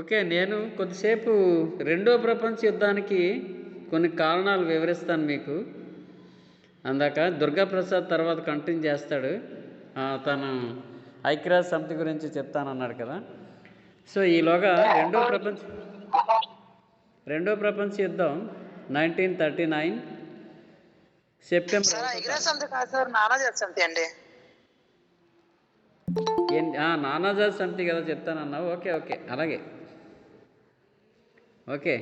Okay. నేను కొద్దిసేపు రెండో ప్రపంచ యుద్ధానికి కొన్ని కారణాలు వివరిస్తాను మీకు. అందాక దుర్గాప్రసాద్ తర్వాత కంటిన్యూ చేస్తాడు. తను ఐక్యరాజ్య సమితి గురించి చెప్తానన్నాడు కదా! సో, ఈలోగా రెండో ప్రపంచ యుద్ధం 1939 సెప్టెంబర్ సార్ ఐక్యరాజ్య సమితి కాదు సార్, నానాజాతి సమితి అండి. నానాజాతి సమితి కదా చెప్తానన్నావు. ఓకే. అలాగే. ఓకే.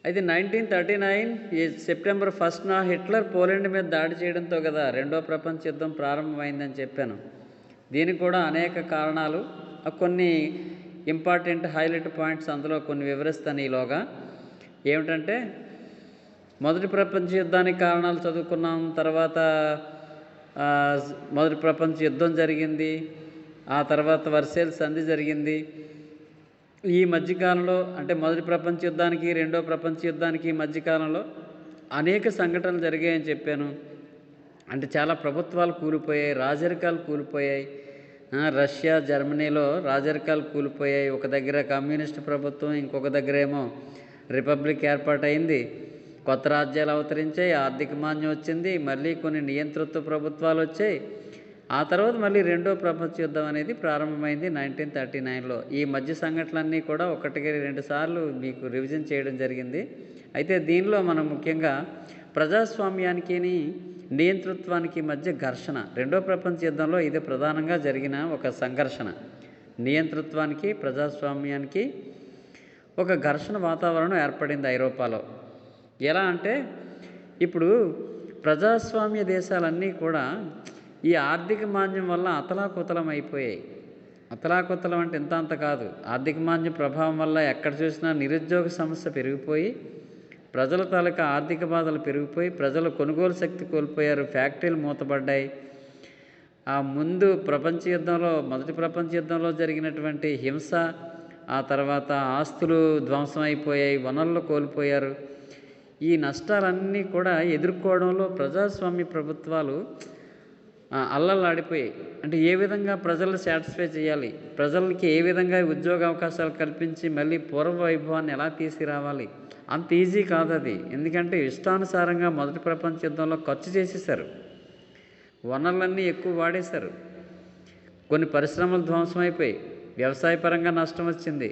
అయితే 1939 సెప్టెంబర్ 1న హిట్లర్ పోలాండ్ మీద దాడి చేయడంతో కదా రెండో ప్రపంచ యుద్ధం ప్రారంభమైందని చెప్పాను. దీనికి కూడా అనేక కారణాలు, కొన్ని ఇంపార్టెంట్ హైలైట్ పాయింట్స్ అందులో కొన్ని వివరిస్తాను ఈలోగా. ఏమిటంటే, మొదటి ప్రపంచ యుద్ధానికి కారణాలు చదువుకున్నాం. తర్వాత మొదటి ప్రపంచ యుద్ధం జరిగింది. ఆ తర్వాత వర్సేల్ సంధి జరిగింది. ఈ మధ్యకాలంలో అంటే మొదటి ప్రపంచ యుద్ధానికి రెండో ప్రపంచ యుద్ధానికి మధ్యకాలంలో అనేక సంఘటనలు జరిగాయని చెప్పాను. అంటే చాలా ప్రభుత్వాలు కూలిపోయాయి, రాజరికాలు కూలిపోయాయి. రష్యా, జర్మనీలో రాజరికాలు కూలిపోయాయి. ఒక దగ్గర కమ్యూనిస్ట్ ప్రభుత్వం, ఇంకొక దగ్గర ఏమో రిపబ్లిక్ ఏర్పాటైంది. కొత్త రాజ్యాలు అవతరించాయి, ఆర్థిక మాంద్యం వచ్చింది, మళ్ళీ కొన్ని నియంతృత్వ ప్రభుత్వాలు వచ్చాయి. ఆ తర్వాత మళ్ళీ రెండో ప్రపంచ యుద్ధం అనేది ప్రారంభమైంది 1939లో. ఈ మధ్య సంఘటనలన్నీ కూడా 1-2 సార్లు మీకు రివిజన్ చేయడం జరిగింది. అయితే దీనిలో మనం ముఖ్యంగా ప్రజాస్వామ్యానికి నియంతృత్వానికి మధ్య ఘర్షణ, రెండో ప్రపంచ యుద్ధంలో ఇది ప్రధానంగా జరిగిన ఒక సంఘర్షణ. నియంతృత్వానికి ప్రజాస్వామ్యానికి ఒక ఘర్షణ వాతావరణం ఏర్పడింది ఐరోపాలో. ఎలా అంటే, ఇప్పుడు ప్రజాస్వామ్య దేశాలన్నీ కూడా ఈ ఆర్థిక మాంద్యం వల్ల అతలాకుతలం అయిపోయాయి. అతలాకుతలం అంటే ఇంత అంత కాదు. ఆర్థిక మాంద్యం ప్రభావం వల్ల ఎక్కడ చూసినా నిరుద్యోగ సమస్య పెరిగిపోయి, ప్రజల తాలూకా ఆర్థిక బాధలు పెరిగిపోయి, ప్రజలు కొనుగోలు శక్తి కోల్పోయారు, ఫ్యాక్టరీలు మూతపడ్డాయి. ముందు ప్రపంచ యుద్ధంలో, మొదటి ప్రపంచ యుద్ధంలో జరిగినటువంటి హింస, ఆ తర్వాత ఆస్తులు ధ్వంసం అయిపోయాయి, వనరులు కోల్పోయారు. ఈ నష్టాలన్నీ కూడా ఎదుర్కోవడంలో ప్రజాస్వామ్య ప్రభుత్వాలు అల్లల్లాడిపోయాయి. అంటే ఏ విధంగా ప్రజలను సాటిస్ఫై చేయాలి, ప్రజలకి ఏ విధంగా ఉద్యోగ అవకాశాలు కల్పించి మళ్ళీ పూర్వ వైభవాన్ని ఎలా తీసుకురావాలి, అంత ఈజీ కాదు అది. ఎందుకంటే ఇష్టానుసారంగా మొదటి ప్రపంచ యుద్ధంలో ఖర్చు చేసేసారు, వనరులన్నీ ఎక్కువ వాడేశారు, కొన్ని పరిశ్రమలు ధ్వంసం అయిపోయి, వ్యవసాయపరంగా నష్టం వచ్చింది,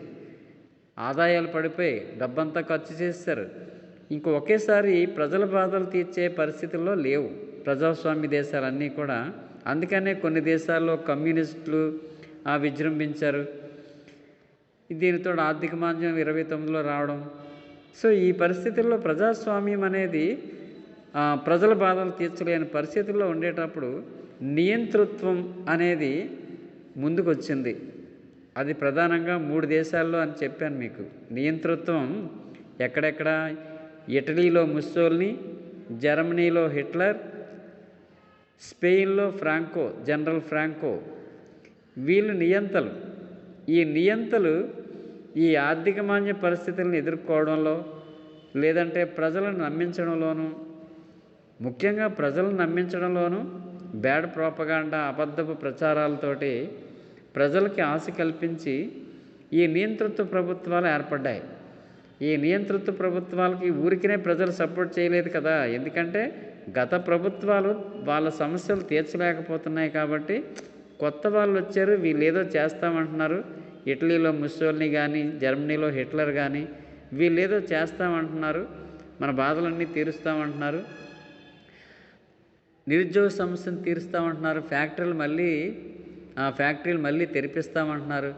ఆదాయాలు పడిపోయి, డబ్బంతా ఖర్చు చేసేసారు. ఇంక ఒకేసారి ప్రజల బాధలు తీర్చే పరిస్థితుల్లో లేవు ప్రజాస్వామ్య దేశాలన్నీ కూడా. అందుకనే కొన్ని దేశాల్లో కమ్యూనిస్టులు విజృంభించారు. దీనితో ఆర్థిక మాంద్యం 1929లో రావడం. సో ఈ పరిస్థితుల్లో ప్రజాస్వామ్యం అనేది ప్రజల బాధలు తీర్చలేని పరిస్థితుల్లో ఉండేటప్పుడు నియంతృత్వం అనేది ముందుకు వచ్చింది. అది ప్రధానంగా 3 దేశాల్లో అని చెప్పాను మీకు. నియంతృత్వం ఎక్కడెక్కడ? ఇటలీలో ముస్సోలినీ, జర్మనీలో హిట్లర్, స్పెయిన్లో జనరల్ ఫ్రాంకో. వీళ్ళు నియంతలు. ఈ నియంతలు ఈ ఆర్థిక మాంద్య పరిస్థితులను ఎదుర్కోవడంలో, లేదంటే ప్రజలను నమ్మించడంలోనూ, ముఖ్యంగా ప్రజలను నమ్మించడంలోనూ బ్యాడ్ ప్రోపగాండా, అబద్ధపు ప్రచారాలతోటి ప్రజలకి ఆశ కల్పించి ఈ నియంతృత్వ ప్రభుత్వాలు ఏర్పడ్డాయి. ఈ నియంతృత్వ ప్రభుత్వాలకి ఊరికినే ప్రజలు సపోర్ట్ చేయలేదు కదా. ఎందుకంటే గత ప్రభుత్వాలు వాళ్ళ సమస్యలు తీర్చలేకపోతున్నాయి కాబట్టి కొత్త వాళ్ళు వచ్చారు, వీళ్ళు ఏదో చేస్తామంటున్నారు. ఇటలీలో ముస్సోలినీ కానీ, జర్మనీలో హిట్లర్ కానీ, వీళ్ళు ఏదో చేస్తామంటున్నారు, మన బాధలన్నీ తీరుస్తామంటున్నారు, నిరుద్యోగ సమస్యను తీరుస్తామంటున్నారు, ఫ్యాక్టరీలు మళ్ళీ తెరిపిస్తామంటున్నారు.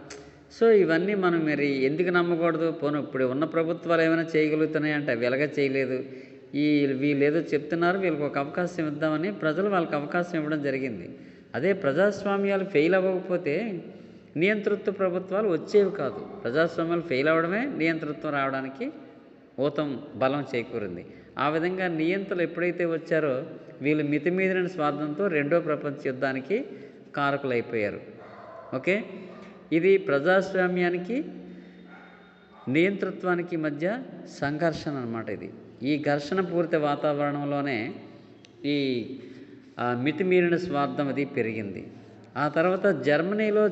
సో ఇవన్నీ మనం మరి ఎందుకు నమ్మకూడదు? ఇప్పుడు ఉన్న ప్రభుత్వాలు ఏమైనా చేయగలుగుతున్నాయంటే అవి ఎలాగ చేయలేదు. వీళ్ళు ఏదో చెప్తున్నారు, వీళ్ళకి ఒక అవకాశం ఇద్దామని ప్రజలు వాళ్ళకి అవకాశం ఇవ్వడం జరిగింది. అదే ప్రజాస్వామ్యాలు ఫెయిల్ అవ్వకపోతే నియంతృత్వ ప్రభుత్వాలు వచ్చేవి కాదు. ప్రజాస్వామ్యాలు ఫెయిల్ అవ్వడమే నియంతృత్వం రావడానికి బలం చేకూరింది. ఆ విధంగా నియంతలు ఎప్పుడైతే వచ్చారో వీళ్ళు మితిమీరిన స్వార్థంతో రెండో ప్రపంచ యుద్ధానికి కారకులైపోయారు. ఓకే, ఇది ప్రజాస్వామ్యానికి నియంతృత్వానికి మధ్య సంఘర్షణ అన్నమాట. ఈ ఘర్షణ పూరిత వాతావరణంలోనే ఈ మితిమీరిన స్వార్థం అది పెరిగింది. ఆ తర్వాత జర్మనీలో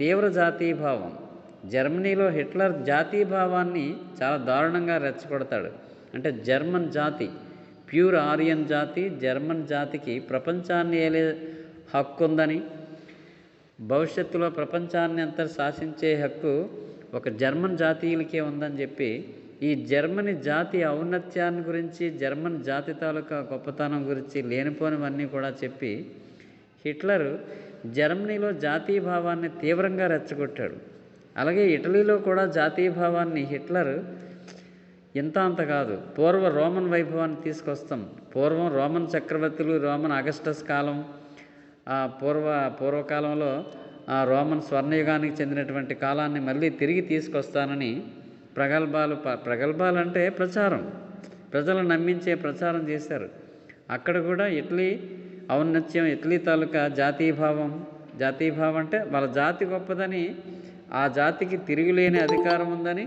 తీవ్ర జాతీయభావం జర్మనీలో హిట్లర్ జాతీయభావాన్ని చాలా దారుణంగా రెచ్చగొడతాడు. అంటే జర్మన్ జాతి, ప్యూర్ ఆరియన్ జాతి, జర్మన్ జాతికి ప్రపంచాన్ని ఏలే హక్కు ఉందని, భవిష్యత్తులో ప్రపంచాన్ని అంతా శాసించే హక్కు ఒక జర్మన్ జాతీయులకే ఉందని చెప్పి, ఈ జర్మనీ జాతి ఔన్నత్యాన్ని గురించి, జర్మన్ జాతి తాలూకా గొప్పతనం గురించి లేనిపోనివన్నీ కూడా చెప్పి హిట్లరు జర్మనీలో జాతీయభావాన్ని తీవ్రంగా రెచ్చగొట్టాడు. అలాగే ఇటలీలో కూడా జాతీయభావాన్ని హిట్లర్ ఇంత అంత కాదు, పూర్వ రోమన్ వైభవాన్ని తీసుకొస్తాం. పూర్వం రోమన్ చక్రవర్తులు, రోమన్ అగస్టస్ కాలం, పూర్వకాలంలో రోమన్ స్వర్ణయుగానికి చెందినటువంటి కాలాన్ని మళ్ళీ తిరిగి తీసుకొస్తానని ప్రగల్భాలు అంటే ప్రచారం, ప్రజలను నమ్మించే ప్రచారం చేశారు. అక్కడ కూడా ఇటలీ ఔన్నత్యం, ఇటలీ తాలూకా జాతీయభావం అంటే వాళ్ళ జాతి గొప్పదని, ఆ జాతికి తిరుగులేని అధికారం ఉందని,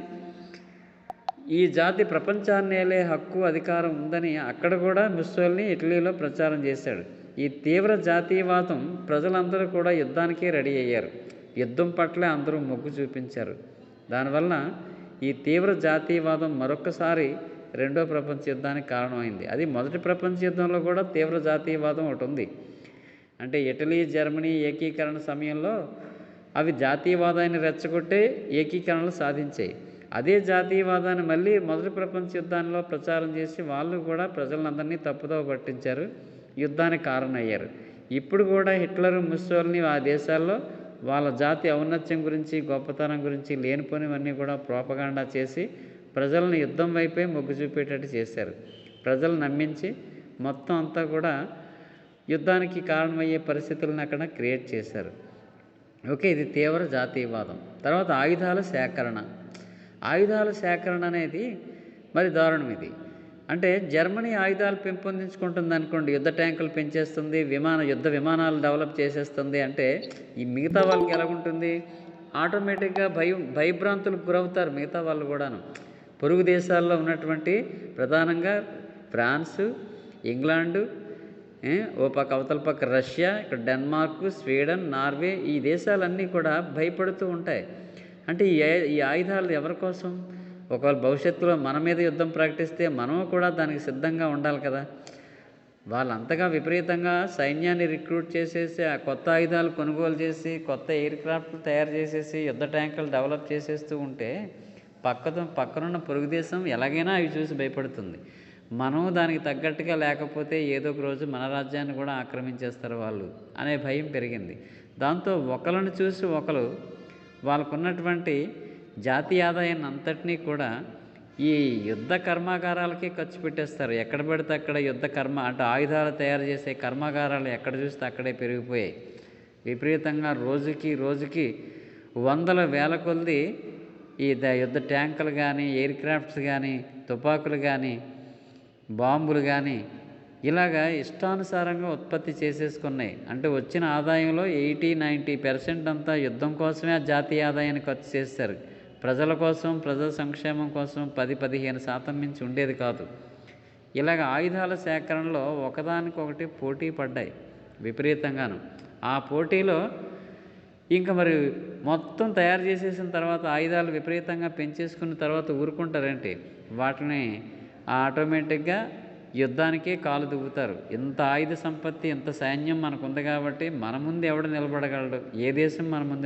ఈ జాతి ప్రపంచాన్ని ఏలే హక్కు అధికారం ఉందని అక్కడ కూడా ముస్సోలిని ఇటలీలో ప్రచారం చేశాడు. ఈ తీవ్ర జాతీయవాదం ప్రజలందరూ కూడా యుద్ధానికే రెడీ అయ్యారు. యుద్ధం పట్లే అందరూ మొగ్గు చూపించారు. దానివల్ల ఈ తీవ్ర జాతీయవాదం మరొకసారి రెండో ప్రపంచ యుద్ధానికి కారణమైంది. అది మొదటి ప్రపంచ యుద్ధంలో కూడా తీవ్ర జాతీయవాదం ఒకటి ఉంది. అంటే ఇటలీ, జర్మనీ ఏకీకరణ సమయంలో అవి జాతీయవాదాన్ని రెచ్చగొట్టే ఏకీకరణలు సాధించాయి. అదే జాతీయవాదాన్ని మళ్ళీ మొదటి ప్రపంచ యుద్ధాల్లో ప్రచారం చేసి వాళ్ళు కూడా ప్రజలందరినీ తప్పుదోవ పట్టించారు, యుద్ధానికి కారణమయ్యారు. ఇప్పుడు కూడా హిట్లర్, ముస్సోలిని ఆ దేశాల్లో వాళ్ళ జాతి ఔన్నత్యం గురించి, గొప్పతనం గురించి లేనిపోనివన్నీ కూడా ప్రోపగాండా చేసి ప్రజలను యుద్ధం వైపే మొగ్గు చూపేటట్టు చేశారు. ప్రజలు నమ్మించి మొత్తం అంతా కూడా యుద్ధానికి కారణమయ్యే పరిస్థితులను అక్కడ క్రియేట్ చేశారు. ఓకే, ఇది తీవ్ర జాతీయవాదం. తర్వాత ఆయుధాల సేకరణ అనేది మరి దారుణం. ఇది అంటే జర్మనీ ఆయుధాలు పెంపొందించుకుంటుంది అనుకోండి, యుద్ధ ట్యాంకులు పెంచేస్తుంది, యుద్ధ విమానాలు డెవలప్ చేసేస్తుంది అంటే ఈ మిగతా వాళ్ళకి ఎలాగుంటుంది? ఆటోమేటిక్గా భయభ్రాంతులకు గురవుతారు మిగతా వాళ్ళు కూడాను. పొరుగు దేశాల్లో ఉన్నటువంటి ప్రధానంగా ఫ్రాన్సు, ఇంగ్లాండు, ఓ పక్క అవతల పక్క రష్యా, ఇక్కడ డెన్మార్క్, స్వీడన్, నార్వే, ఈ దేశాలన్నీ కూడా భయపడుతూ ఉంటాయి. అంటే ఈ ఆయుధాలు ఎవరి కోసం? ఒకవేళ భవిష్యత్తులో మన మీద యుద్ధం ప్రకటిస్తే మనము కూడా దానికి సిద్ధంగా ఉండాలి కదా. వాళ్ళంతగా విపరీతంగా సైన్యాన్ని రిక్రూట్ చేసేసి, ఆ కొత్త ఆయుధాలు కొనుగోలు చేసి, కొత్త ఎయిర్ క్రాఫ్ట్లు తయారు చేసేసి, యుద్ధ ట్యాంకులు డెవలప్ చేసేస్తూ ఉంటే పక్కనున్న పొరుగు దేశం ఎలాగైనా అవి చూసి భయపడుతుంది. మనం దానికి తగ్గట్టుగా లేకపోతే ఏదో ఒక రోజు మన రాజ్యాన్ని కూడా ఆక్రమించేస్తారు వాళ్ళు అనే భయం పెరిగింది. దాంతో ఒకరిని చూసి ఒకరు వాళ్ళకున్నటువంటి జాతీయ ఆదాయాన్ని అంతటినీ కూడా ఈ యుద్ధ కర్మాగారాలకే ఖర్చు పెట్టేస్తారు. ఎక్కడ పడితే అక్కడ అంటే ఆయుధాలు తయారు చేసే కర్మాగారాలు ఎక్కడ చూస్తే అక్కడే పెరిగిపోయాయి. విపరీతంగా రోజుకి వందల వేల కొలది ఈ యుద్ధ ట్యాంకులు కానీ, ఎయిర్ క్రాఫ్ట్స్ కానీ, తుపాకులు కానీ, బాంబులు కానీ ఇలాగా ఇష్టానుసారంగా ఉత్పత్తి చేసేసుకున్నాయి. అంటే వచ్చిన ఆదాయంలో 80-90% అంతా యుద్ధం కోసమే ఆ జాతీయ ఆదాయాన్ని ఖర్చు చేస్తారు. ప్రజల కోసం, ప్రజల సంక్షేమం కోసం 10-15% మించి ఉండేది కాదు. ఇలాగ ఆయుధాల సేకరణలో ఒకదానికొకటి పోటీ పడ్డాయి విపరీతంగాను. ఆ పోటీలో ఇంకా మరి మొత్తం తయారు చేసేసిన తర్వాత ఆయుధాలు విపరీతంగా పెంచేసుకున్న తర్వాత ఊరుకుంటారేంటి? వాటిని ఆటోమేటిక్గా యుద్ధానికే కాలు దువ్వుతారు. ఇంత ఆయుధ సంపత్తి, ఇంత సైన్యం మనకు ఉంది కాబట్టి మన ముందు ఎవడు నిలబడగలడు, ఏ దేశం మన ముందు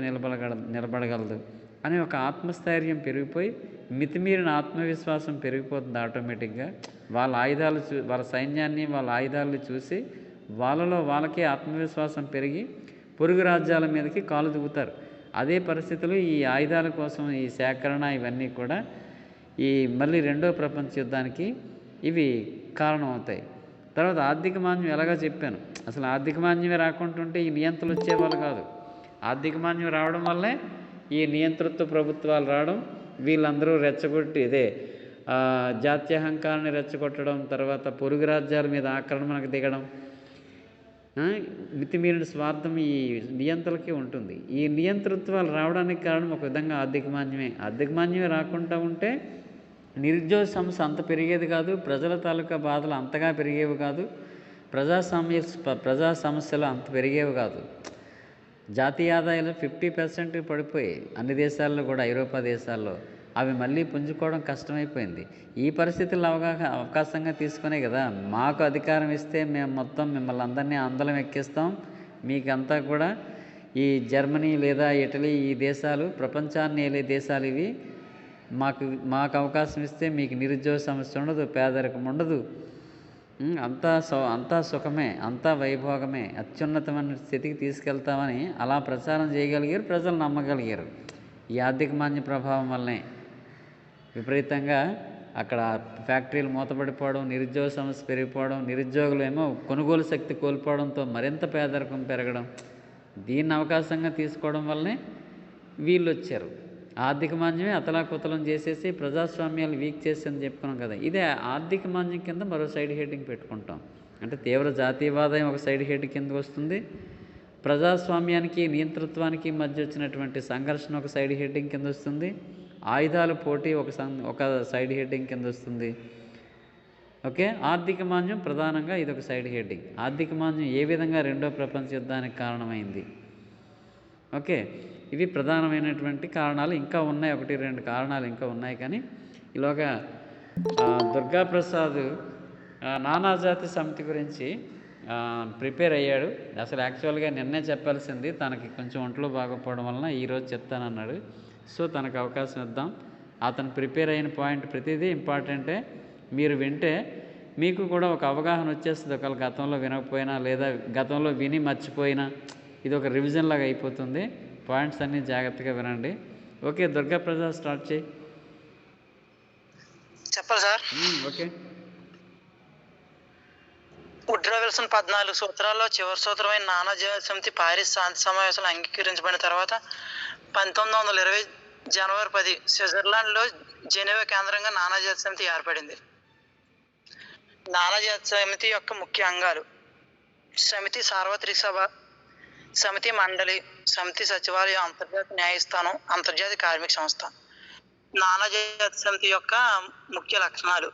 నిలబడగలదు అనే ఒక ఆత్మస్థైర్యం పెరిగిపోయి, మితిమీరిన ఆత్మవిశ్వాసం పెరిగిపోతుంది ఆటోమేటిక్గా. వాళ్ళ ఆయుధాలు వాళ్ళ సైన్యాన్ని, వాళ్ళ ఆయుధాలను చూసి వాళ్ళకే ఆత్మవిశ్వాసం పెరిగి పొరుగు రాజ్యాల మీదకి కాలు దువ్వుతారు. అదే పరిస్థితులు ఈ ఆయుధాల కోసం ఈ సేకరణ ఇవన్నీ కూడా ఈ మళ్ళీ రెండో ప్రపంచ యుద్ధానికి ఇవి కారణం అవుతాయి. తర్వాత ఆర్థిక మాంద్యం ఎలాగో చెప్పాను. అసలు ఆర్థిక మాంద్యమే రాకుంటుంటే ఈ నియంత్రణలు వచ్చేవాళ్ళు కాదు. ఆర్థిక మాంద్యం రావడం వల్లే ఈ నియంతృత్వ ప్రభుత్వాలు రావడం, వీళ్ళందరూ రెచ్చగొట్టి జాత్యహంకారాన్ని రెచ్చగొట్టడం, తర్వాత పొరుగు రాజ్యాల మీద ఆక్రమణకు దిగడం, మితిమీరిన స్వార్థం ఈ నియంత్రణలకే ఉంటుంది. ఈ నియంతృత్వాలు రావడానికి కారణం ఒక విధంగా ఆర్థిక మాంద్యమే రాకుండా ఉంటే నిరుద్యోగ సమస్య అంత పెరిగేది కాదు, ప్రజల తాలూకా బాధలు అంతగా పెరిగేవి కాదు, ప్రజా సమస్యలు అంత పెరిగేవి కాదు. జాతీయ ఆదాయాలు 50% పడిపోయాయి అన్ని దేశాల్లో కూడా, ఐరోపా దేశాల్లో. అవి మళ్ళీ పుంజుకోవడం కష్టమైపోయింది. ఈ పరిస్థితులను అవకాశంగా తీసుకునే కదా మాకు అధికారం ఇస్తే మేము మొత్తం మిమ్మల్ని అందరినీ అందలం ఎక్కిస్తాం, మీకంతా కూడా ఈ జర్మనీ లేదా ఇటలీ ఈ దేశాలు ప్రపంచాన్ని ఏలే దేశాలు ఇవి, మాకు అవకాశం ఇస్తే మీకు నిరుద్యోగ సమస్య ఉండదు, పేదరికం ఉండదు, అంతా సుఖమే, అంతా వైభోగమే, అత్యున్నతమైన స్థితికి తీసుకెళ్తామని అలా ప్రచారం చేయగలిగారు, ప్రజలు నమ్మగలిగారు. ఈ ఆర్థిక మాంద్య ప్రభావం వల్లనే విపరీతంగా అక్కడ ఫ్యాక్టరీలు మూతపడిపోవడం, నిరుద్యోగ సమస్య పెరిగిపోవడం, నిరుద్యోగులు ఏమో కొనుగోలు శక్తి కోల్పోవడంతో మరింత పేదరికం పెరగడం, దీన్ని అవకాశంగా తీసుకోవడం వల్లనే వీళ్ళు వచ్చారు. ఆర్థిక మాంద్యమే అతలాకుతలం చేసేసి ప్రజాస్వామ్యాలు వీక్ చేసి చెప్పుకున్నాం కదా. ఇదే ఆర్థిక మాంద్యం కింద మరో సైడ్ హెడ్డింగ్ పెట్టుకుంటాం. అంటే తీవ్ర జాతీయవాదం ఒక సైడ్ హెడ్ కింద వస్తుంది, ప్రజాస్వామ్యానికి నియంతృత్వానికి మధ్య వచ్చినటువంటి సంఘర్షణ ఒక సైడ్ హెడ్డింగ్ కింద వస్తుంది, ఆయుధాల పోటీ ఒక సైడ్ హెడ్డింగ్ కింద వస్తుంది. ఓకే, ఆర్థిక మాంద్యం ప్రధానంగా ఇది ఒక సైడ్ హెడ్డింగ్. ఆర్థిక మాంద్యం ఏ విధంగా రెండో ప్రపంచ యుద్ధానికి కారణమైంది. ఓకే, ఇవి ప్రధానమైనటువంటి కారణాలు. ఇంకా ఉన్నాయి, 1-2 కారణాలు ఇంకా ఉన్నాయి. కానీ ఈలోగా దుర్గాప్రసాద్ నానాజాతి సమితి గురించి ప్రిపేర్ అయ్యాడు. అసలు యాక్చువల్గా నిన్నే చెప్పాల్సింది, తనకి కొంచెం ఒంట్లో బాగోపోవడం వలన ఈరోజు చెప్తానన్నాడు. సో తనకు అవకాశం ఇద్దాం. అతను ప్రిపేర్ అయిన పాయింట్ ప్రతిదీ ఇంపార్టెంటే, మీరు వింటే మీకు కూడా ఒక అవగాహన వచ్చేస్తుంది. ఒకవేళ గతంలో వినకపోయినా లేదా గతంలో విని మర్చిపోయినా ఇది ఒక రివిజన్ లాగా అయిపోతుంది. పాయింట్స్ అన్నీ జాగ్రత్తగా వినండి. ఓకే, దుర్గాప్రసాద్ స్టార్ట్ చేయి. చెప్పాలి సార్. ఓకే. వుడ్రో విల్సన్ 14 సూత్రాల్లో చివరి సూత్రమైన నానాజాతి సమితి పారిస్ శాంతి సమావేశాలు అంగీకరించబడిన తర్వాత 1920 జనవరి 10 స్విట్జర్లాండ్లో జెనీవా కేంద్రంగా నానాజాతి సమితి ఏర్పడింది. నానాజాతి సమితి యొక్క ముఖ్య అంగాలు: సమితి సార్వత్రిక సభ, సమితి మండలి, సమితి సచివాలయం, అంతర్జాతీయ న్యాయస్థానం, అంతర్జాతీయ కార్మిక సంస్థ. నానాజాతి సమితి యొక్క ముఖ్య లక్ష్యాలు: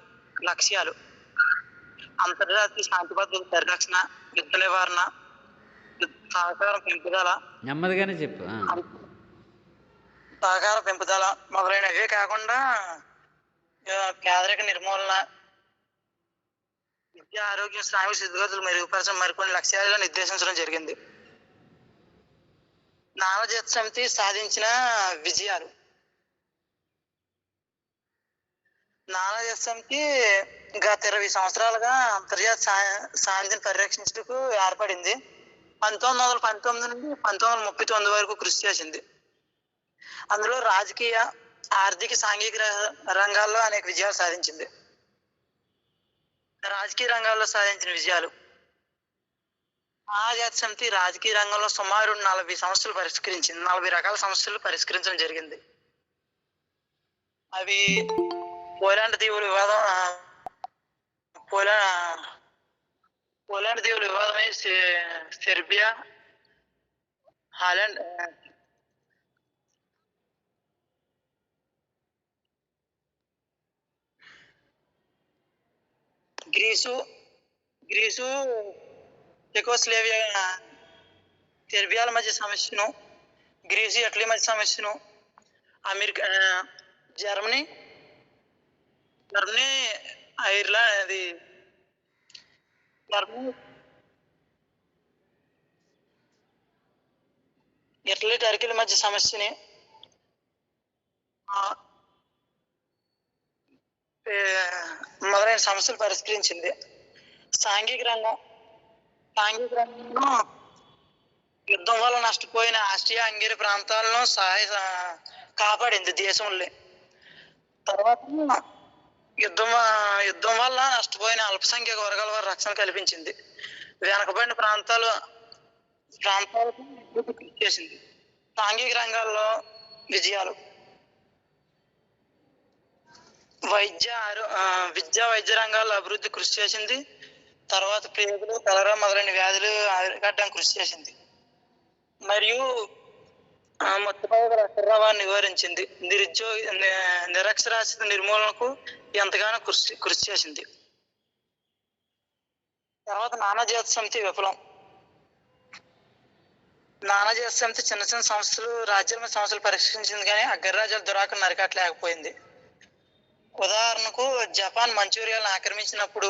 అంతర్జాతీయ శాంతి భద్రతల పరిరక్షణ, యుద్ధ నివారణ, సహకారం పెంపుదల, నెమ్మదిగానే చెప్పు, సహకార పెంపుదల మొదలైనవే కాకుండా పేదరిక నిర్మూలన, విద్య, ఆరోగ్యం, శ్రామిక స్థితిగతులు మెరుగుపరచడం మరికొన్ని లక్ష్యాలుగా నిర్దేశించడం జరిగింది. నానాజాతి సమితి సాధించిన విజయాలు: నానాజాతి సమితి గత 20 సంవత్సరాలుగా అంతర్జాతీయ శాంతిని పరిరక్షించుటకు ఏర్పడింది. 1919 నుండి 1939 వరకు కృషి చేసింది. అందులో రాజకీయ, ఆర్థిక, సాంఘిక రంగాల్లో అనేక విజయాలు సాధించింది. రాజకీయ రంగాల్లో సాధించిన విజయాలు: నానాజాతి సమితి రాజకీయ రంగంలో సుమారు 40 సమస్యలు పరిష్కరించింది. 40 రకాల సమస్యలు పరిష్కరించడం జరిగింది. అవి పోలాండ్ దీవుల వివాదం, పోలాండ్ దీవుల వివాదమే, సెర్బియా, హాలాండ్, గ్రీసు, చెకోస్లోవేకియా, సెర్బియాల మధ్య సమస్యను, గ్రీసు, ఇటలీ మధ్య సమస్యను, అమెరికా, జర్మనీ, ఐర్లాండ్, ఇటలీ, టర్కీల మధ్య సమస్యని, మొదలైన సమస్యలు పరిష్కరించింది. సాంఘిక రంగంలో యుద్ధం వల్ల నష్టపోయిన ఆస్ట్రియా హంగరీ ప్రాంతాలను కాపాడింది దేశంలో. తర్వాత యుద్ధం వల్ల నష్టపోయిన అల్పసంఖ్యాక వర్గాల వారు రక్షణ కల్పించింది. వెనకబడిన ప్రాంతాలకు కృషి చేసింది. సాంఘిక రంగాల్లో విజయాలు: విద్య, వైద్య రంగాల్లో అభివృద్ధి కృషి చేసింది. తర్వాత ప్లేగులు, కలరా మొదలైన వ్యాధులు అరికట్టడానికి కృషి చేసింది. మరియు మొత్తపైన అక్షరాభావాన్ని నివారించింది. నిరక్షరాస్యత నిర్మూలనకు ఎంతగానో కృషి చేసింది. తర్వాత నానాజాతి సమితి విఫలం. నానాజీ సమితి చిన్న చిన్న సంస్థలు, రాజ్యాల మీద సమస్యలు పరిష్కరించింది, కానీ అగ్రరాజ్యాల దురాకును అరికట్టలేకపోయింది. ఉదాహరణకు జపాన్ మంచూరియాలను ఆక్రమించినప్పుడు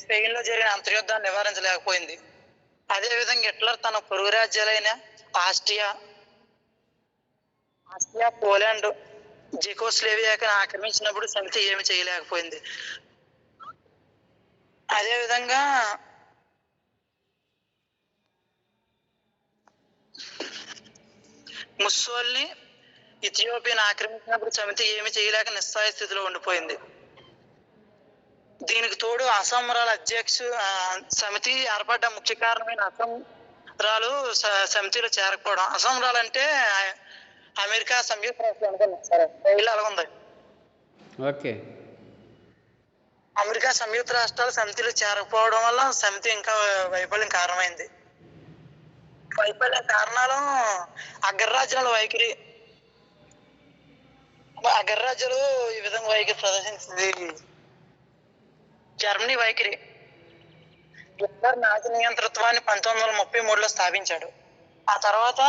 స్పెయిన్ లో జరిగిన అంతర్యుద్ధాన్ని నివారించలేకపోయింది. అదేవిధంగా హిట్లర్ తన పొరుగు రాజ్యాలైన ఆస్ట్రియా, పోలాండ్, జెకోస్లోవేకియాను ఆక్రమించినప్పుడు సమితి ఏమి చేయలేకపోయింది. అదేవిధంగా ముస్సోల్ని ఇథియోపియాను ఆక్రమించినప్పుడు సమితి ఏమి చేయలేక నిస్సహాయ స్థితిలో ఉండిపోయింది. దీనికి తోడు అసంరాల సమితి ఏర్పడ్డ ముఖ్య కారణమైన అసంరాలు సమితిలో చేరకపోవడం. అసంరాలు అంటే అమెరికా సంయుక్త రాష్ట్రాలు అలాగుంది. ఓకే. అమెరికా సంయుక్త రాష్ట్రాలు సమితిలో చేరకపోవడం వల్ల సమితి ఇంకా వైఫల్యం కారణమైంది. వైఫల్య కారణాలు అగ్రరాజ్యాల వైఖరి. అగ్రరాజ్యాలు ఈ విధంగా వైఖరి ప్రదర్శించింది. జర్మనీ వైఖరి. హిట్లర్ నాజీ నియంతృత్వాన్ని 1933లో స్థాపించాడు. ఆ తర్వాత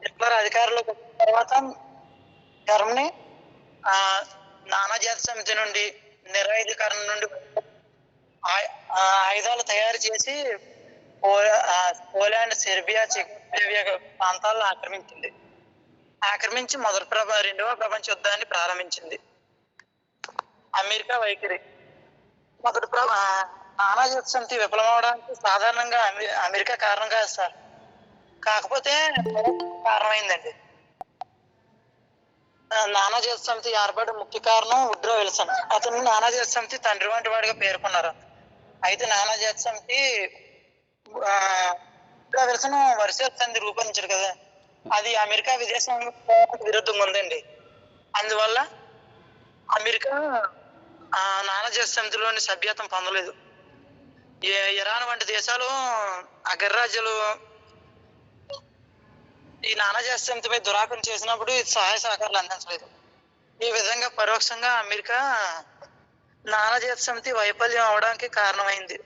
హిట్లర్ అధికారంలోకి వచ్చిన తర్వాత జర్మనీ నానాజాతి సమితి నుండి, నిరాయుధీకరణ నుండి ఆయుధాలు తయారు చేసి పోలాండ్, సెర్బియా, చెకోస్లోవేకియా ప్రాంతాలను ఆక్రమించి రెండవ ప్రపంచ యుద్ధాన్ని ప్రారంభించింది. అమెరికా వైఖరి. నానాజాతి సమితి విఫలమవడానికి సాధారణంగా అమెరికా కారణం కాదు సార్, కాకపోతే కారణమైందండి. నానాజాతి సమితి ఏర్పడే ముఖ్య కారణం వుడ్రో విల్సన్. అతను నానాజాతి సమితి తండ్రి వంటి వాడిగా పేర్కొన్నారు. అయితే నానాజాతి సమితి వుడ్రో విల్సన్ వర్ష సంధి రూపొందించారు కదా, అది అమెరికా విదేశాంగ విరుద్ధంగా ఉందండి. అందువల్ల అమెరికా నానాజాతి సమితిలోని సభ్యత్వం పొందలేదు. ఇరాన్ వంటి దేశాలు అగ్రరాజ్యాలు ఈ నానాజాతి సమితిపై దురాక్రమణ చేసినప్పుడు సహాయ సహకారాలు అందించలేదు. ఈ విధంగా పరోక్షంగా అమెరికా నానాజాతి సమితి వైఫల్యం అవడానికి కారణమైంది.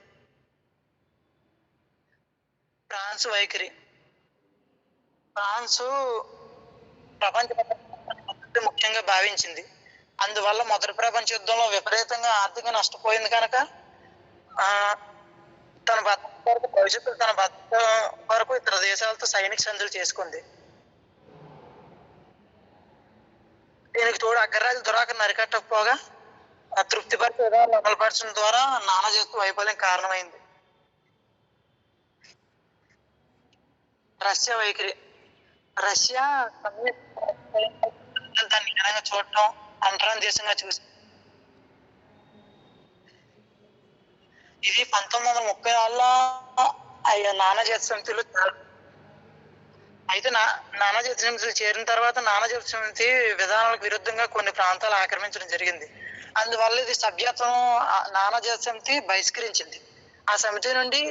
ఫ్రాన్స్ వైఖరి. ఫ్రాన్స్ ప్రపంచ ముఖ్యంగా భావించింది. అందువల్ల మొదటి ప్రపంచ యుద్ధంలో విపరీతంగా ఆర్థికంగా నష్టపోయింది కనుక తన భవిష్యత్తు తన భద్రత వరకు ఇతర దేశాలతో సైనిక సంధులు చేసుకుంది. దీనికి తోడు అగ్రరాజ్యాల దురాక్రమణ అరికట్టకపోగా తృప్తిపరిచే విధానాలు అమలుపరచడం ద్వారా నానాజాతి వైఫల్యం కారణమైంది. రష్యా వైఖరి. రష్యా దాన్ని ఘనంగా చూడటం, అంటరాని దేశంగా చూసి ఇది 1934లో నానాజాతి సమితిలో అయితే నానాజాతి సమితిలో చేరిన తర్వాత నానాజాతి సమితి విధానాలకు విరుద్ధంగా కొన్ని ప్రాంతాలు ఆక్రమించడం జరిగింది. అందువల్ల ఇది సభ్యత్వం నానాజాతి సమితి బహిష్కరించింది. ఆ సమితి నుండి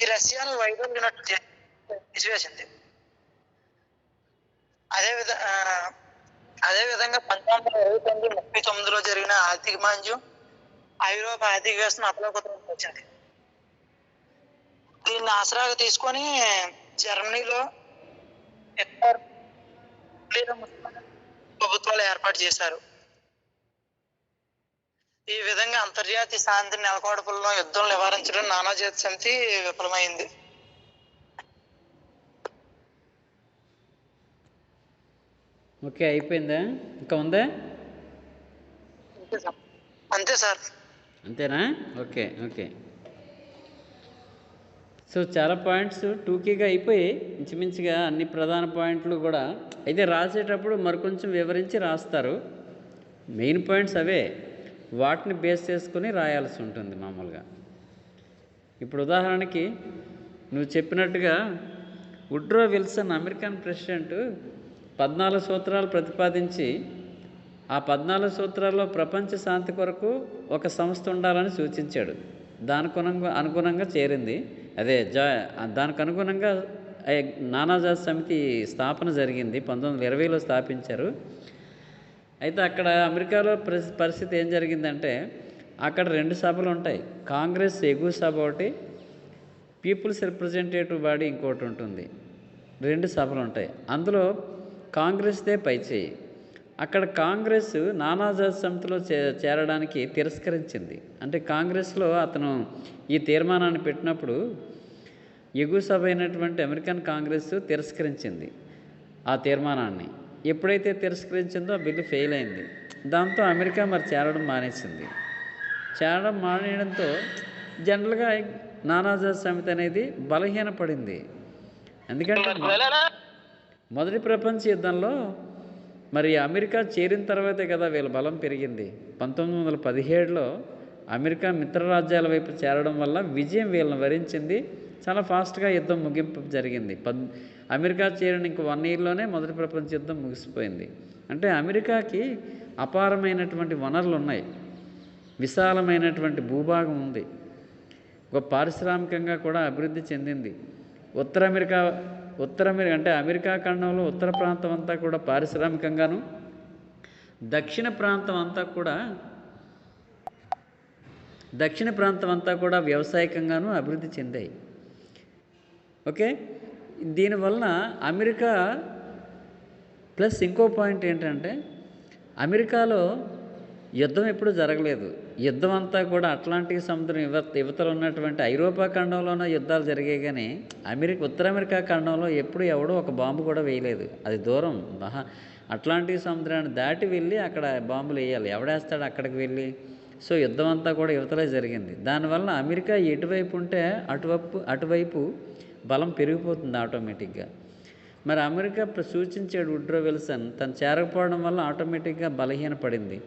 ఈ రష్యాను వైదొలిగినట్టు తీసివేసింది. అదేవిధంగా 1929-39లో జరిగిన ఆర్థిక మాంద్యం ఐరోపా ఆర్థిక వ్యవస్థను అతలాకుతలం వచ్చింది. దీన్ని ఆసరాగా తీసుకొని జర్మనీలో ప్రభుత్వాలు ఏర్పాటు చేశారు. ఈ విధంగా అంతర్జాతీయ శాంతిని నెలకొల్పడంలో యుద్ధం నివారించడం నానాజాతి సమితి విఫలమైంది. ఓకే, అయిపోయిందా? ఇంకా ఉందా? అంతే సార్. అంతేనా? Okay okay. సో చాలా పాయింట్స్ టూకీగా అయిపోయి ఇంచుమించుగా అన్ని ప్రధాన పాయింట్లు కూడా. అయితే రాసేటప్పుడు మరికొంచెం వివరించి రాస్తారు. మెయిన్ పాయింట్స్ అవే, వాటిని బేస్ చేసుకుని రాయాల్సి ఉంటుంది మామూలుగా. ఇప్పుడు ఉదాహరణకి నువ్వు చెప్పినట్టుగా వుడ్రో విల్సన్ అమెరికన్ ప్రెసిడెంట్ 14 సూత్రాలు ప్రతిపాదించి ఆ 14 సూత్రాల్లో ప్రపంచ శాంతి కొరకు ఒక సంస్థ ఉండాలని సూచించాడు. దానికి అనుగుణంగా చేరింది. దానికి అనుగుణంగా నానాజాతి సమితి స్థాపన జరిగింది. 1920లో స్థాపించారు. అయితే అక్కడ అమెరికాలో పరిస్థితి ఏం జరిగిందంటే అక్కడ 2 సభలు ఉంటాయి. కాంగ్రెస్ ఎగువ సభ ఒకటి, పీపుల్స్ రిప్రజెంటేటివ్ బాడీ ఇంకోటి ఉంటుంది. 2 సభలు ఉంటాయి. అందులో కాంగ్రెస్దే పైచేయి. అక్కడ కాంగ్రెస్ నానాజాతి సమితిలో చేరడానికి తిరస్కరించింది. అంటే కాంగ్రెస్లో అతను ఈ తీర్మానాన్ని పెట్టినప్పుడు ఎగువ సభ అయినటువంటి అమెరికన్ కాంగ్రెస్ తిరస్కరించింది ఆ తీర్మానాన్ని. ఎప్పుడైతే తిరస్కరించిందో ఆ బిల్లు ఫెయిల్ అయింది. దాంతో అమెరికా మరి చేరడం మానేసింది. చేరడం మానేయడంతో జనరల్గా నానాజాతి సమితి అనేది బలహీనపడింది. ఎందుకంటే మొదటి ప్రపంచ యుద్ధంలో మరి అమెరికా చేరిన తర్వాతే కదా వీళ్ళ బలం పెరిగింది. 1917లో అమెరికా మిత్రరాజ్యాల వైపు చేరడం వల్ల విజయం వీళ్ళని వరించింది. చాలా ఫాస్ట్గా యుద్ధం ముగింపు జరిగింది. అమెరికా చేరిన ఇంక 1 ఇయర్లోనే మొదటి ప్రపంచ యుద్ధం ముగిసిపోయింది. అంటే అమెరికాకి అపారమైనటువంటి వనరులు ఉన్నాయి, విశాలమైనటువంటి భూభాగం ఉంది, ఒక పారిశ్రామికంగా కూడా అభివృద్ధి చెందింది. ఉత్తర అమెరికా అంటే అమెరికా ఖండంలో ఉత్తర ప్రాంతం అంతా కూడా పారిశ్రామికంగాను, దక్షిణ ప్రాంతం అంతా కూడా వ్యవసాయకంగాను అభివృద్ధి చెందాయి. ఓకే, దీనివలన అమెరికా ప్లస్ ఇంకో పాయింట్ ఏంటంటే అమెరికాలో యుద్ధం ఎప్పుడూ జరగలేదు. యుద్ధం అంతా కూడా అట్లాంటిక్ సముద్రం యువతలు ఉన్నటువంటి ఐరోపా ఖండంలోనే యుద్ధాలు జరిగాయి. కానీ ఉత్తర అమెరికా ఖండంలో ఎప్పుడు ఎవడో ఒక బాంబు కూడా వేయలేదు. అది దూరం, అట్లాంటిక్ సముద్రాన్ని దాటి వెళ్ళి అక్కడ బాంబులు వేయాలి. ఎవడేస్తాడు అక్కడికి వెళ్ళి? సో యుద్ధం అంతా కూడా యువతలే జరిగింది. దానివల్ల అమెరికా ఎటువైపు ఉంటే అటువైపు బలం పెరిగిపోతుంది ఆటోమేటిక్గా. మరి అమెరికా సూచించాడు వుడ్రో విల్సన్, తను చేరకపోవడం వల్ల ఆటోమేటిక్గా బలహీనపడింది.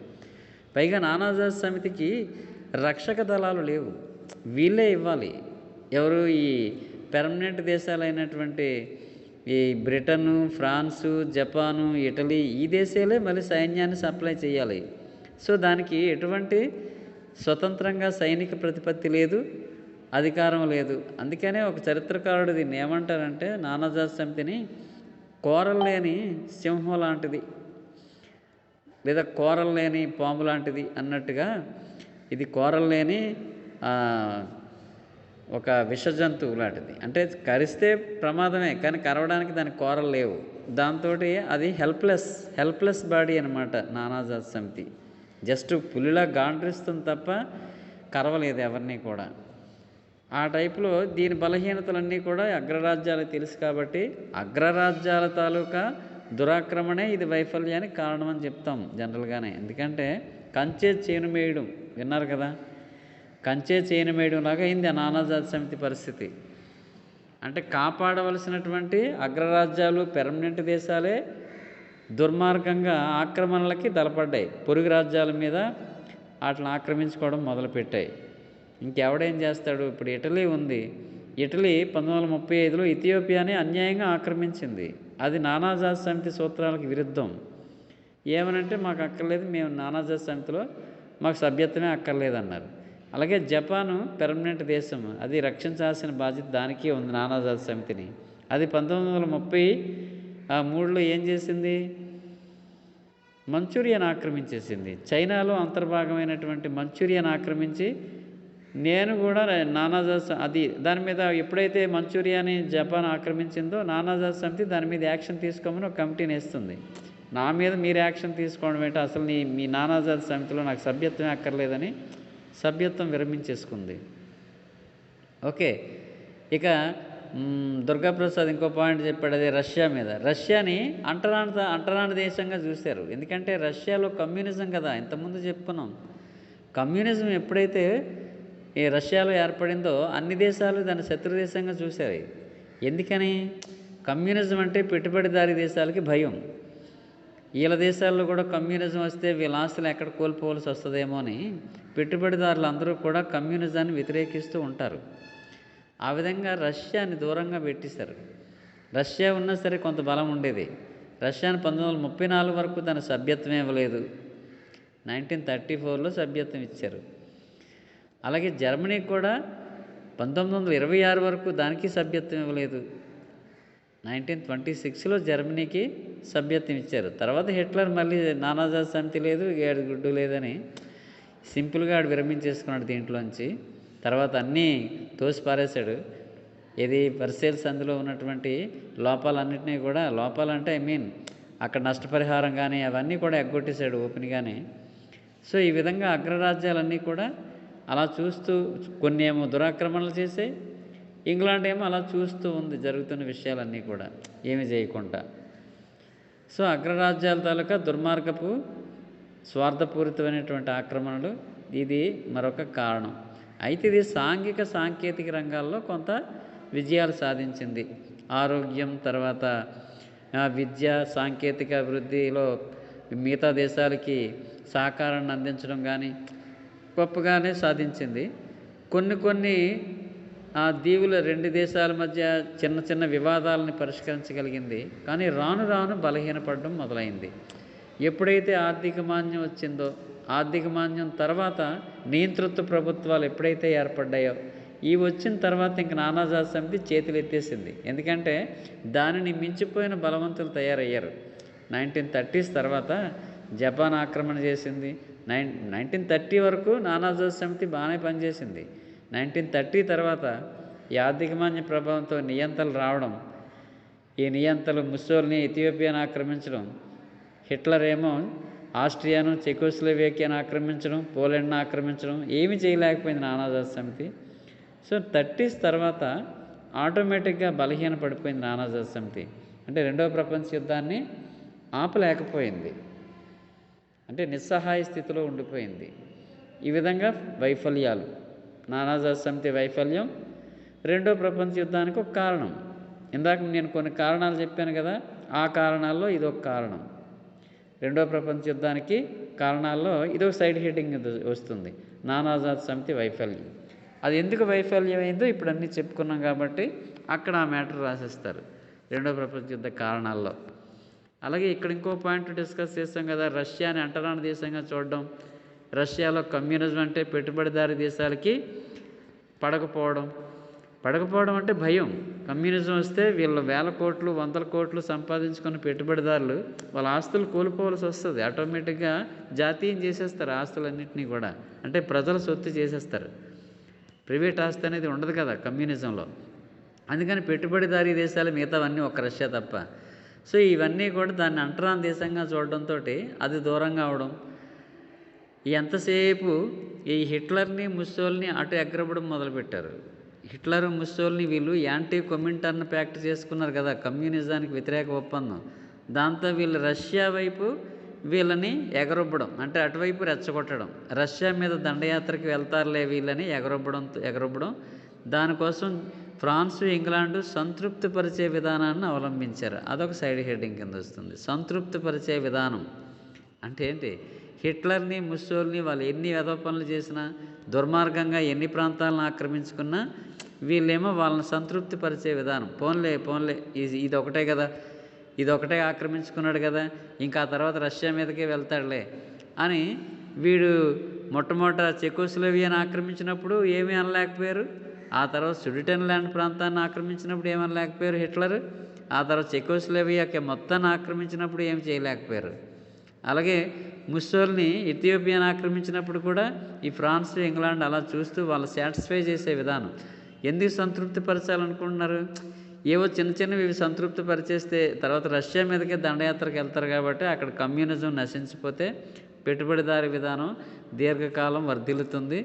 పైగా నానాజాతి సమితికి రక్షక దళాలు లేవు, వీళ్ళే ఇవ్వాలి. ఎవరు? ఈ పెర్మనెంట్ దేశాలైనటువంటి ఈ బ్రిటను, ఫ్రాన్సు, జపాను, ఇటలీ, ఈ దేశాలే మళ్ళీ సైన్యాన్ని సప్లై చేయాలి. సో దానికి ఎటువంటి స్వతంత్రంగా సైనిక ప్రతిపత్తి లేదు, అధికారం లేదు. అందుకనే ఒక చరిత్రకారుడు దీన్ని ఏమంటారంటే నానాజాతి సమితిని కోరల్లేని సింహం లాంటిది, లేదా కోరల్లేని పాము లాంటిది అన్నట్టుగా ఇది కోరల్లేని ఒక విష జంతువు లాంటిది. అంటే కరిస్తే ప్రమాదమే, కానీ కరవడానికి దానికి కోరలు లేవు. దాంతో అది హెల్ప్లెస్ బాడీ అనమాట నానాజాతి సమితి. జస్ట్ పులిలా గాండ్రిస్తుంది తప్ప కరవలేదు ఎవరిని కూడా. ఆ టైపులో దీని బలహీనతలన్నీ కూడా అగ్రరాజ్యాలకు తెలుసు కాబట్టి అగ్రరాజ్యాల తాలూకా దురాక్రమణే ఇది వైఫల్యానికి కారణం అని చెప్తాం జనరల్గానే. ఎందుకంటే కంచే చేను మేయడం విన్నారు కదా, కంచే చేను మేయడం లాగా అయింది ఆ నానాజాతి సమితి పరిస్థితి. అంటే కాపాడవలసినటువంటి అగ్రరాజ్యాలు, పెర్మనెంట్ దేశాలే దుర్మార్గంగా ఆక్రమణలకి దళపడ్డాయి, పొరుగు రాజ్యాల మీద వాటిని ఆక్రమించుకోవడం మొదలుపెట్టాయి. ఇంకెవడేం చేస్తాడు? ఇప్పుడు ఇటలీ ఉంది. ఇటలీ 1935లో ఇథియోపియాని అన్యాయంగా ఆక్రమించింది. అది నానాజాతి సమితి సూత్రాలకు విరుద్ధం. ఏమనంటే మాకు అక్కర్లేదు, మేము నానాజాతి సమితిలో మాకు సభ్యత్వమే అక్కర్లేదన్నారు. అలాగే జపాను పెర్మనెంట్ దేశం, అది రక్షించాల్సిన బాధ్యత దానికి ఉంది నానాజాతి సమితిని. అది 1933లో ఏం చేసింది? మంచూరియాని ఆక్రమించేసింది. చైనాలో అంతర్భాగమైనటువంటి మంచూరియాని ఆక్రమించి నేను కూడా నానాజాతి దాని మీద ఎప్పుడైతే మంచూరియాని జపాన్ ఆక్రమించిందో నానాజాతి సమితి దాని మీద యాక్షన్ తీసుకోమని ఒక కమిటీని వేస్తుంది. నా మీద మీరు యాక్షన్ తీసుకోవడం ఏంటో, అసలు మీ నానాజాతి సమితిలో నాకు సభ్యత్వమే అక్కర్లేదని సభ్యత్వం విరమించేసుకుంది. ఓకే, ఇక దుర్గాప్రసాద్ ఇంకో పాయింట్ చెప్పాడు, అదే రష్యా మీద. రష్యాని అంటరాని దేశంగా చూశారు. ఎందుకంటే రష్యాలో కమ్యూనిజం కదా, ఇంతకుముందు చెప్పుకున్నాం. కమ్యూనిజం ఎప్పుడైతే ఈ రష్యాలో ఏర్పడిందో అన్ని దేశాలు దాన్ని శత్రు దేశంగా చూశారు. ఎందుకని? కమ్యూనిజం అంటే పెట్టుబడిదారీ దేశాలకి భయం. వీళ్ళ దేశాల్లో కూడా కమ్యూనిజం వస్తే వీళ్ళ ఆస్తులు ఎక్కడ కోల్పోవలసి వస్తుందేమో అని పెట్టుబడిదారులు అందరూ కూడా కమ్యూనిజాన్ని వ్యతిరేకిస్తూ ఉంటారు. ఆ విధంగా రష్యాని దూరంగా పెట్టేశారు. రష్యా ఉన్నా సరే కొంత బలం ఉండేది. రష్యాని 1934 వరకు తన సభ్యత్వం ఇవ్వలేదు, 1934లో సభ్యత్వం ఇచ్చారు. అలాగే జర్మనీకి కూడా 1926 వరకు దానికి సభ్యత్వం ఇవ్వలేదు, 1926లో జర్మనీకి సభ్యత్వం ఇచ్చారు. తర్వాత హిట్లర్ మళ్ళీ నానాజాతి సమితి లేదు, ఏడు గుడ్డు లేదని సింపుల్గా ఆడు విరమించేసుకున్నాడు దీంట్లోంచి. తర్వాత అన్నీ తోసి పారేశాడు. ఇది వర్సేల్ సంధిలో ఉన్నటువంటి లోపాలన్నింటినీ కూడా, లోపాలంటే ఐ మీన్ అక్కడ నష్టపరిహారం కానీ అవన్నీ కూడా ఎగ్గొట్టేశాడు ఓపెన్గానే. సో ఈ విధంగా అగ్రరాజ్యాలన్నీ కూడా అలా చూస్తూ, కొన్ని ఏమో దురాక్రమణలు చేసే, ఇంగ్లాండ్ ఏమో అలా చూస్తూ ఉంది జరుగుతున్న విషయాలన్నీ కూడా ఏమి చేయకుండా. సో అగ్రరాజ్యాల తాలూకా దుర్మార్గపు స్వార్థపూరితమైనటువంటి ఆక్రమణలు ఇది మరొక కారణం. అయితే ఇది సాంఘిక సాంకేతిక రంగాల్లో కొంత విజయాలు సాధించింది. ఆరోగ్యం, తర్వాత విద్య, సాంకేతిక అభివృద్ధిలో మిగతా దేశాలకి సహకారాన్ని అందించడం కానీ గొప్పగానే సాధించింది. కొన్ని దీవుల రెండు దేశాల మధ్య చిన్న చిన్న వివాదాలను పరిష్కరించగలిగింది. కానీ రాను రాను బలహీనపడడం మొదలైంది. ఎప్పుడైతే ఆర్థిక మాంద్యం వచ్చిందో, ఆర్థిక మాంద్యం తర్వాత నియంతృత్వ ప్రభుత్వాలు ఎప్పుడైతే ఏర్పడ్డాయో, ఈ వచ్చిన తర్వాత ఇంక నానాజాతి సమితి చేతులు ఎత్తేసింది. ఎందుకంటే దానిని మించిపోయిన బలవంతులు తయారయ్యారు. 1930s తర్వాత జపాన్ ఆక్రమణ చేసింది. 1930 వరకు నానాజాతి సమితి బాగానే పనిచేసింది. 1930 తర్వాత ఈ ఆర్థిక మాంద్య ప్రభావంతో నియంతలు రావడం, ఈ నియంతలు ముస్సోల్ని ఇథియోపియాను ఆక్రమించడం, హిట్లర్ ఏమో ఆస్ట్రియాను, చెకోస్లోవేకియాను ఆక్రమించడం, పోలాండ్ను ఆక్రమించడం, ఏమీ చేయలేకపోయింది నానాజాతి సమితి. సో 30s తర్వాత ఆటోమేటిక్గా బలహీన పడిపోయింది నానాజాతి సమితి. అంటే రెండవ ప్రపంచ యుద్ధాన్ని ఆపలేకపోయింది, అంటే నిస్సహాయ స్థితిలో ఉండిపోయింది. ఈ విధంగా వైఫల్యాలు, నానాజాతి సమితి వైఫల్యం రెండో ప్రపంచ యుద్ధానికి ఒక కారణం. ఇందాక నేను కొన్ని కారణాలు చెప్పాను కదా, ఆ కారణాల్లో ఇదొక కారణం. రెండో ప్రపంచ యుద్ధానికి కారణాల్లో ఇదొక సైడ్ హెడ్డింగ్ వస్తుంది, నానాజాతి సమితి వైఫల్యం. అది ఎందుకు వైఫల్యం అయిందో ఇప్పుడు అన్నీ చెప్పుకున్నాం కాబట్టి అక్కడ ఆ మ్యాటర్ రాసేస్తారు రెండో ప్రపంచ యుద్ధ కారణాల్లో. అలాగే ఇక్కడ ఇంకో పాయింట్ డిస్కస్ చేస్తాం కదా, రష్యాని అంటరాని దేశంగా చూడడం. రష్యాలో కమ్యూనిజం అంటే పెట్టుబడిదారీ దేశాలకి పడకపోవడం అంటే భయం. కమ్యూనిజం వస్తే వీళ్ళు వేల కోట్లు, వందల కోట్లు సంపాదించుకున్న పెట్టుబడిదారులు వాళ్ళ ఆస్తులు కోల్పోవలసి వస్తుంది. ఆటోమేటిక్గా జాతీయం చేసేస్తారు ఆస్తులన్నింటినీ కూడా, అంటే ప్రజల సొత్తు చేసేస్తారు. ప్రైవేట్ ఆస్తి అనేది ఉండదు కదా కమ్యూనిజంలో. అందుకని పెట్టుబడిదారీ దేశాలు మిగతావన్నీ ఒక రష్యా తప్ప. సో ఇవన్నీ కూడా దాన్ని అంటరాని దేశంగా చూడడంతో అది దూరంగా అవడం. ఎంతసేపు ఈ హిట్లర్ని, ముస్సోల్ని అటు ఎగ్గరపడం మొదలుపెట్టారు. హిట్లర్, ముస్సోల్ని వీళ్ళు యాంటీ కొమింటర్న్ ప్యాక్ట్ చేసుకున్నారు కదా, కమ్యూనిజానికి వ్యతిరేక ఒప్పందం. దాంతో వీళ్ళు రష్యా వైపు వీళ్ళని ఎగరొబ్బడం, అంటే అటువైపు రెచ్చగొట్టడం. రష్యా మీద దండయాత్రకి వెళ్తారులే వీళ్ళని ఎగరొబ్బడం. దానికోసం ఫ్రాన్సు, ఇంగ్లాండు సంతృప్తిపరిచే విధానాన్ని అవలంబించారు. అదొక సైడ్ హెడ్డింగ్ కింద వస్తుంది. సంతృప్తిపరిచే విధానం అంటే ఏంటి? హిట్లర్ని, ముస్సోల్ని వాళ్ళు ఎన్ని వెధవ పనులు చేసినా, దుర్మార్గంగా ఎన్ని ప్రాంతాలను ఆక్రమించుకున్నా వీళ్ళేమో వాళ్ళని సంతృప్తిపరిచే విధానం. పోన్లే ఇది ఒకటే ఆక్రమించుకున్నాడు కదా, ఇంకా ఆ తర్వాత రష్యా మీదకే వెళ్తాడులే అని వీడు మొట్టమొదట చెకోస్లోవియాని ఆక్రమించినప్పుడు ఏమీ అనలేకపోయారు. ఆ తర్వాత సుడిటెన్లాండ్ ప్రాంతాన్ని ఆక్రమించినప్పుడు ఏమనలేకపోయారు హిట్లర్. ఆ తర్వాత చెకోస్లోవియాకి మొత్తాన్ని ఆక్రమించినప్పుడు ఏమి చేయలేకపోయారు. అలాగే ముస్సోల్ని ఇథియోపియాని ఆక్రమించినప్పుడు కూడా ఈ ఫ్రాన్స్, ఇంగ్లాండ్ అలా చూస్తూ వాళ్ళు సాటిస్ఫై చేసే విధానం. ఎందుకు సంతృప్తి పరచాలనుకుంటున్నారు? ఏవో చిన్నవి ఇవి సంతృప్తి పరిచేస్తే తర్వాత రష్యా మీదకే దండయాత్రకు వెళ్తారు కాబట్టి అక్కడ కమ్యూనిజం నశించిపోతే పెట్టుబడిదారీ విధానం దీర్ఘకాలం వర్ధిల్లుతుంది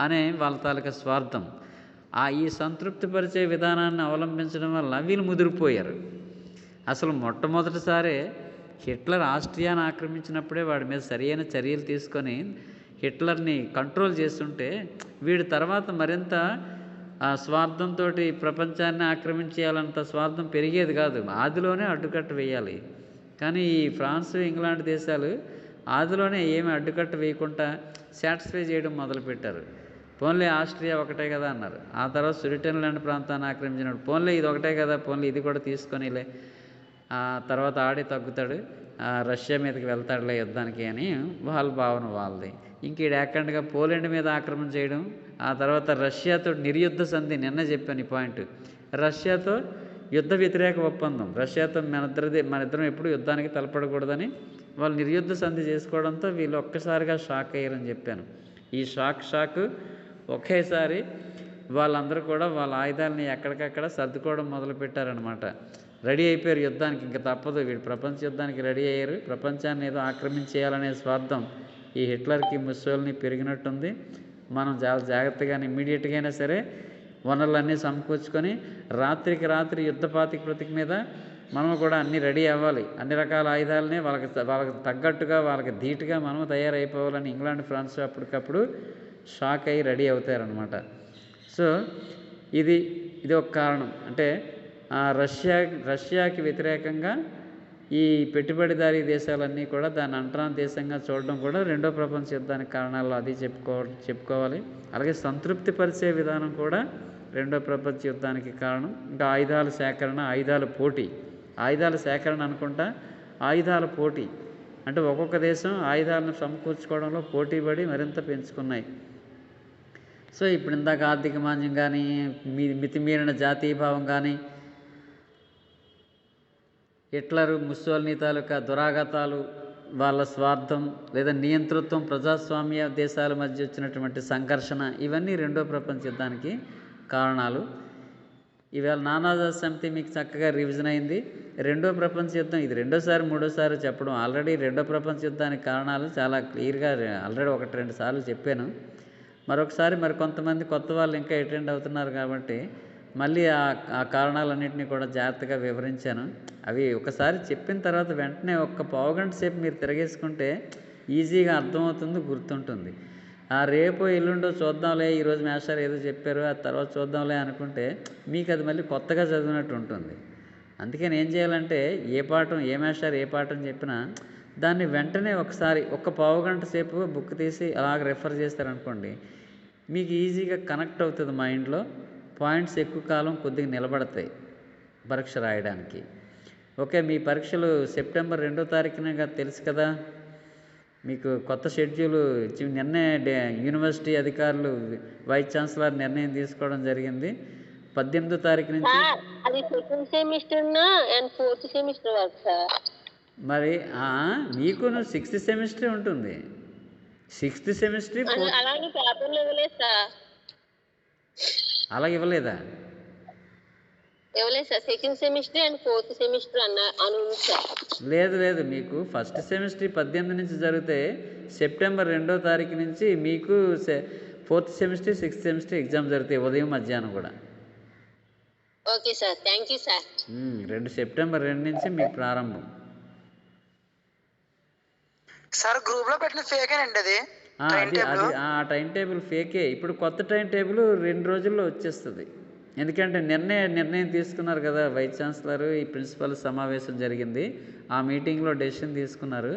అనే వాళ్ళ తాలూకా స్వార్థం. ఈ సంతృప్తిపరిచే విధానాన్ని అవలంబించడం వల్ల వీళ్ళు ముదిరిపోయారు. అసలు మొట్టమొదటిసారే హిట్లర్ ఆస్ట్రియాను ఆక్రమించినప్పుడే వాడి మీద సరైన చర్యలు తీసుకొని హిట్లర్ని కంట్రోల్ చేస్తుంటే వీడి తర్వాత మరింత స్వార్థంతో ప్రపంచాన్ని ఆక్రమించేయాలంత స్వార్థం పెరిగేది కాదు. ఆదిలోనే అడ్డుకట్ట వేయాలి. కానీ ఈ ఫ్రాన్స్, ఇంగ్లాండ్ దేశాలు ఆదిలోనే ఏమి అడ్డుకట్ట వేయకుండా సాటిస్ఫై చేయడం మొదలుపెట్టారు. పోన్లే ఆస్ట్రియా ఒకటే కదా అన్నారు. ఆ తర్వాత సుడిటెన్లాండ్ ప్రాంతాన్ని ఆక్రమించినప్పుడు పోన్లే ఇది ఒకటే కదా, పోన్లే ఇది కూడా తీసుకొనిలే, తర్వాత ఆడి తగ్గుతాడు, రష్యా మీదకి వెళ్తాడులే యుద్ధానికి అని వాళ్ళ భావన వాళ్ళది. ఇంక ఈడు ఏకండగా పోలాండ్ మీద ఆక్రమణ చేయడం, ఆ తర్వాత రష్యాతో నిర్యుద్ధ సంధి. నిన్న చెప్పాను ఈ పాయింట్. రష్యాతో యుద్ధ వ్యతిరేక ఒప్పందం. రష్యాతో మనిద్దరం ఎప్పుడు యుద్ధానికి తలపడకూడదని వాళ్ళు నిర్యుద్ధ సంధి చేసుకోవడంతో వీళ్ళు ఒక్కసారిగా షాక్ అయ్యారని చెప్పాను. ఈ షాక్ ఒకేసారి వాళ్ళందరూ కూడా వాళ్ళ ఆయుధాలని ఎక్కడికక్కడ సర్దుకోవడం మొదలుపెట్టారనమాట. రెడీ అయిపోయారు యుద్ధానికి. ఇంకా తప్పదు, వీడు ప్రపంచ యుద్ధానికి రెడీ అయ్యారు. ప్రపంచాన్ని ఏదో ఆక్రమించేయాలనే స్వార్థం ఈ హిట్లర్కి ముస్సోలిని పెరిగినట్టుంది. మనం చాలా జాగ్రత్తగానే ఇమ్మీడియట్గా అయినా సరే వనరులన్నీ సమకూర్చుకొని రాత్రికి రాత్రి యుద్ధ ప్రాతిపదిక మీద మనం కూడా అన్నీ రెడీ అవ్వాలి. అన్ని రకాల ఆయుధాలని వాళ్ళకి తగ్గట్టుగా వాళ్ళకి ధీటుగా మనం తయారైపోవాలని ఇంగ్లాండ్, ఫ్రాన్స్ అప్పటికప్పుడు షాక్ అయ్యి రెడీ అవుతారనమాట. సో ఇది ఒక కారణం. అంటే రష్యాకి వ్యతిరేకంగా ఈ పెట్టుబడిదారీ దేశాలన్నీ కూడా దాన్ని అంటరాని దేశంగా చూడడం కూడా రెండో ప్రపంచ యుద్ధానికి కారణాల్లో అది చెప్పుకోవాలి. అలాగే సంతృప్తి పరిచే విధానం కూడా రెండో ప్రపంచ యుద్ధానికి కారణం. ఇంకా ఆయుధాల సేకరణ, ఆయుధాల పోటీ. ఆయుధాల సేకరణ అనుకుంటా ఆయుధాల పోటీ అంటే ఒక్కొక్క దేశం ఆయుధాలను సమకూర్చుకోవడంలో పోటీపడి మరింత పెంచుకున్నాయి. సో ఇప్పుడు ఇందాక ఆర్థిక మాంద్యం కానీ, మితిమీరిన జాతీయభావం కానీ, హిట్లరు, ముస్సోలిని తాలూకా దురాగతాలు, వాళ్ళ స్వార్థం లేదా నియంతృత్వం, ప్రజాస్వామ్య దేశాల మధ్య వచ్చినటువంటి సంఘర్షణ, ఇవన్నీ రెండో ప్రపంచ యుద్ధానికి కారణాలు. ఇవాళ నానాజా సమితి మీకు చక్కగా రివిజన్ అయింది. రెండో ప్రపంచ యుద్ధం ఇది రెండోసారి మూడోసారి చెప్పడం. ఆల్రెడీ రెండో ప్రపంచ యుద్ధానికి కారణాలు చాలా క్లియర్గా ఆల్రెడీ 1-2 సార్లు చెప్పాను. మరొకసారి మరి కొంతమంది కొత్త వాళ్ళు ఇంకా అటెండ్ అవుతున్నారు కాబట్టి మళ్ళీ ఆ కారణాలన్నింటినీ కూడా జాగ్రత్తగా వివరించాను. అవి ఒకసారి చెప్పిన తర్వాత వెంటనే ఒక్క పావుగంట సేపు మీరు తిరగేసుకుంటే ఈజీగా అర్థమవుతుంది, గుర్తుంటుంది. రేపో ఎల్లుండో చూద్దాంలే, ఈరోజు మేస్టర్ ఏదో చెప్పారు ఆ తర్వాత చూద్దాంలే అనుకుంటే మీకు అది మళ్ళీ కొత్తగా చదివినట్టు ఉంటుంది. అందుకని ఏం చేయాలంటే ఏ మేస్టర్ ఏ పాఠం చెప్పినా దాన్ని వెంటనే ఒకసారి ఒక్క పావుగంట సేపు బుక్ తీసి అలాగ రెఫర్ చేస్తారనుకోండి, మీకు ఈజీగా కనెక్ట్ అవుతుంది మైండ్లో. పాయింట్స్ ఎక్కువ కాలం కొద్దిగా నిలబడతాయి పరీక్ష రాయడానికి. ఓకే, మీ పరీక్షలు సెప్టెంబర్ 2వ తారీఖునగా తెలుసు కదా. మీకు కొత్త షెడ్యూల్ నిన్నే యూనివర్సిటీ అధికారులు, వైస్ ఛాన్సలర్ నిర్ణయం తీసుకోవడం జరిగింది. 18వ తారీఖు నుంచి అది second semester and fourth semester వరకు సార్. మరి మీకును 6th సెమిస్టర్ ఉంటుంది. 6th సెమిస్టర్ అలాగే పేపర్లు ఇవ్వలేదు సార్. అలా ఇవ్వలేదా? ఇవ్వలేదు sir. Second semester and fourth semester అని సార్. లేదు, మీకు ఫస్ట్ సెమిస్టర్ 18 నుంచి జరిగితే సెప్టెంబర్ 2వ తారీఖు నుంచి మీకు 4th semester 6th semester exam జరుగుతాయి, ఉదయం మధ్యాహ్నం కూడా. Okay sir, thank you sir. September 2 నుంచి మీకు ప్రారంభం. సార్ గ్రూప్ లో పెట్టిన ఫేకేనండి అది? ఆ టైం టేబుల్ ఫేకే. ఇప్పుడు కొత్త టైం టేబుల్ 2 రోజుల్లో వచ్చేస్తుంది. ఎందుకంటే నిర్ణయం తీసుకున్నారు కదా వైస్ ఛాన్సలర్, ఈ ప్రిన్సిపల్ సమావేశం జరిగింది. ఆ మీటింగ్లో డెసిషన్ తీసుకున్నారు.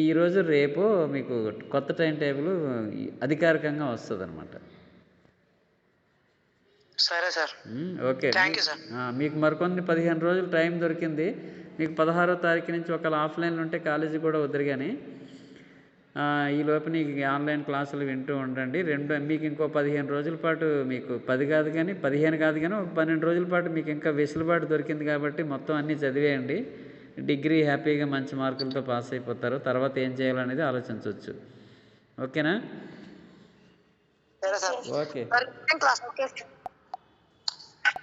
ఈరోజు రేపు మీకు కొత్త టైం టేబుల్ అధికారికంగా వస్తుంది అనమాట. సరే sir, okay. Thank you sir. మీకు మరికొన్ని 15 రోజులు టైం దొరికింది. మీకు 16వ తారీఖు నుంచి ఒకవేళ ఆఫ్లైన్లో ఉంటే కాలేజీ కూడా వద్దరు, కానీ ఈ లోపు నీకు ఆన్లైన్ క్లాసులు వింటూ ఉండండి. మీకు ఇంకో 15 రోజుల పాటు, మీకు 10 కాదు కానీ 15 కాదు కానీ ఒక 12 రోజుల పాటు మీకు ఇంకా వెసులుబాటు దొరికింది కాబట్టి మొత్తం అన్నీ చదివేయండి. డిగ్రీ హ్యాపీగా మంచి మార్కులతో పాస్ అయిపోతారు. తర్వాత ఏం చేయాలనేది ఆలోచించవచ్చు. ఓకేనా? సరే సార్. ఓకే. క్లాస్